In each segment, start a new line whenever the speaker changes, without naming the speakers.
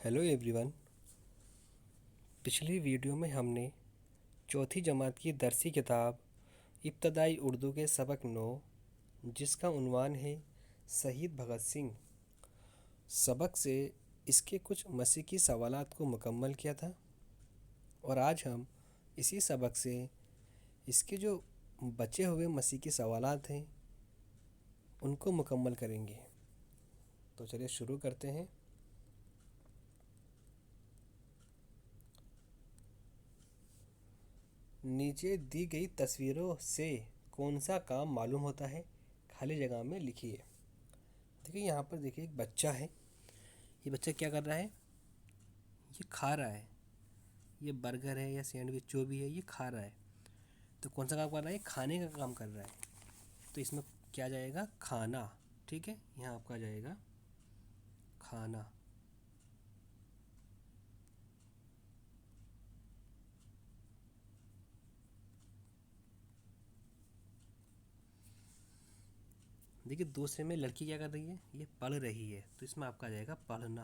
Hello everyone. पिछली video में हमने चौथी जमात की दरसी किताब इब्तदाई उर्दू के सबक 9 जिसका उन्वान है शहीद भगत सिंह सबक से इसके कुछ मसीकी सवालात को मुकम्मल किया था। और आज हम इसी सबक से इसके जो बचे हुए मसीकी सवालात हैं उनको मुकम्मल करेंगे। तो चलिए शुरू करते हैं। नीचे दी गई तस्वीरों से कौन सा काम मालूम होता है? खाली जगह में लिखिए। देखिए यहाँ पर देखिए एक बच्चा है। ये बच्चा क्या कर रहा है? ये खा रहा है। ये बर्गर है या सैंडविच जो भी है ये खा रहा है। तो कौन सा काम कर रहा है? खाने का काम कर रहा है। तो इसमें क्या जाएगा? खाना। ठीक है, यहाँ आपका जाएगा खाना। देखिए दूसरे में लड़की क्या कर रही है? ये पढ़ रही है। तो इसमें आपका जाएगा पढ़ना।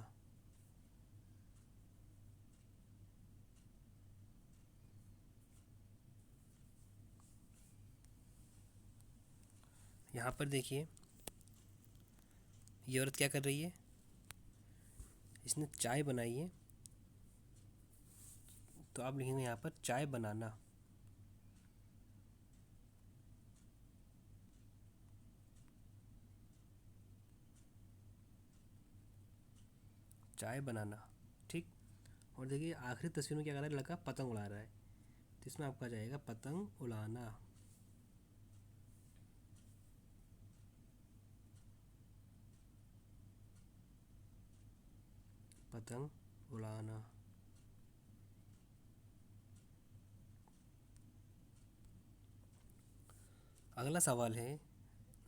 यहाँ पर देखिए ये औरत क्या कर रही है? इसने चाय बनाई है। तो आप लिखेंगे यहाँ पर चाय बनाना। चाय बनाना। ठीक। और देखिए आखिरी तस्वीर में क्या कर रहा है? लड़का पतंग उड़ा रहा है। तो इसमें आपका जाएगा पतंग उड़ाना। पतंग उड़ाना। अगला सवाल है,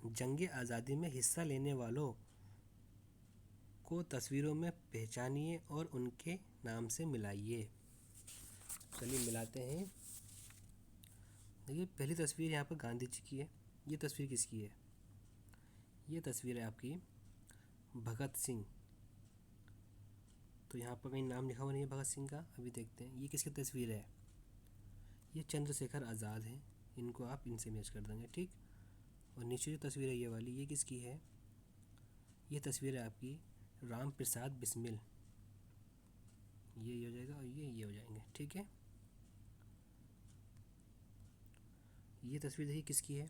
जंग आज़ादी में हिस्सा लेने वालों को तस्वीरों में पहचानिए और उनके नाम से मिलाइए। चलिए मिलाते हैं। देखिए पहली तस्वीर यहाँ पर गांधी जी की है। ये तस्वीर किसकी है? ये तस्वीर है आपकी भगत सिंह। तो यहाँ पर कहीं नाम लिखा हुआ नहीं है भगत सिंह का। अभी देखते हैं ये किसकी तस्वीर है। ये चंद्रशेखर आज़ाद है। इनको आप इनसे मैच कर देंगे। ठीक। और नीचे जो तस्वीर है ये वाली, ये किसकी है? ये तस्वीर है आपकी राम प्रसाद बिस्मिल। ये हो जाएगा और ये हो जाएंगे। ठीक है। ये तस्वीर देखिए किसकी है?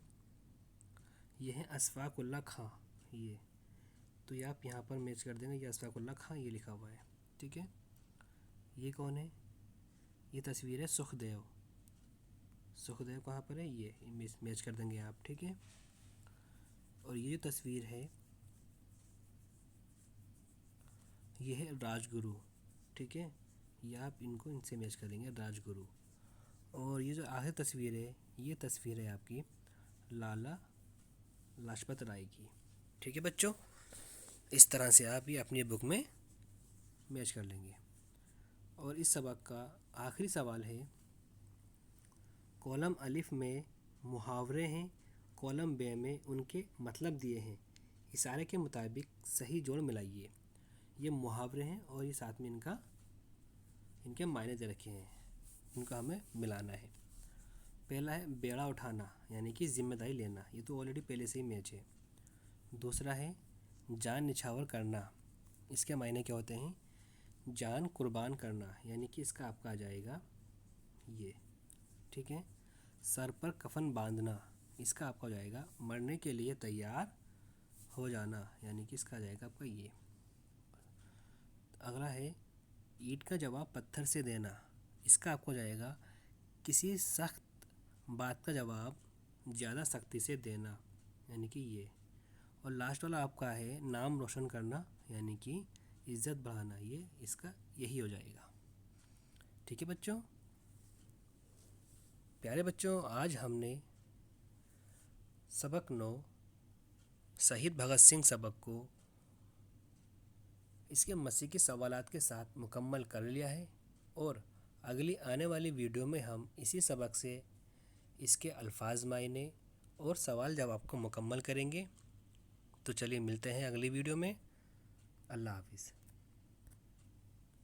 ये है अशफाक उल्लाह खां। ये तो ये आप यहाँ पर मैच कर देंगे। ये अशफाक उल्लाह खां ये लिखा हुआ है। ठीक है। ये कौन है? ये तस्वीर है सुखदेव। सुखदेव कहाँ पर है? ये मैच कर देंगे आप। ठीक है। और ये जो तस्वीर है ये है राजगुरु। ठीक है। ये आप इनको इनसे मैच करेंगे राजगुरु। और ये जो आखिरी तस्वीर है ये तस्वीर है आपकी लाला लाजपत राय की। ठीक है बच्चों, इस तरह से आप ये अपनी बुक में मैच कर लेंगे। और इस सबक का आखिरी सवाल है, कॉलम अलिफ में मुहावरे हैं, कॉलम बे में उनके मतलब दिए हैं, इशारे के मुताबिक सही जोड़ मिलाइए। ये मुहावरे हैं और ये साथ में इनके मायने दे रखे हैं, इनका हमें मिलाना है। पहला है बेड़ा उठाना यानी कि जिम्मेदारी लेना। ये तो ऑलरेडी पहले से ही मैच है। दूसरा है जान निछावर करना। इसके मायने क्या होते हैं? जान कुर्बान करना, यानी कि इसका आपका आ जाएगा ये। ठीक है। सर पर कफन बांधना, इसका आपका हो जाएगा मरने के लिए तैयार हो जाना, यानी कि इसका आ जाएगा आपका ये। अगला है ईंट का जवाब पत्थर से देना। इसका आपको हो जाएगा किसी सख्त बात का जवाब ज़्यादा सख्ती से देना, यानी कि ये। और लास्ट वाला आपका है नाम रोशन करना, यानी कि इज़्ज़त बढ़ाना। ये इसका यही हो जाएगा। ठीक है बच्चों। प्यारे बच्चों, आज हमने सबक 9 शहीद भगत सिंह सबक को इसके मसीकी सवालात के साथ मुकम्मल कर लिया है। और अगली आने वाली वीडियो में हम इसी सबक से इसके अल्फाज मायने और सवाल जवाब को मुकम्मल करेंगे। तो चलिए मिलते हैं अगली वीडियो में। अल्लाह हाफिज़।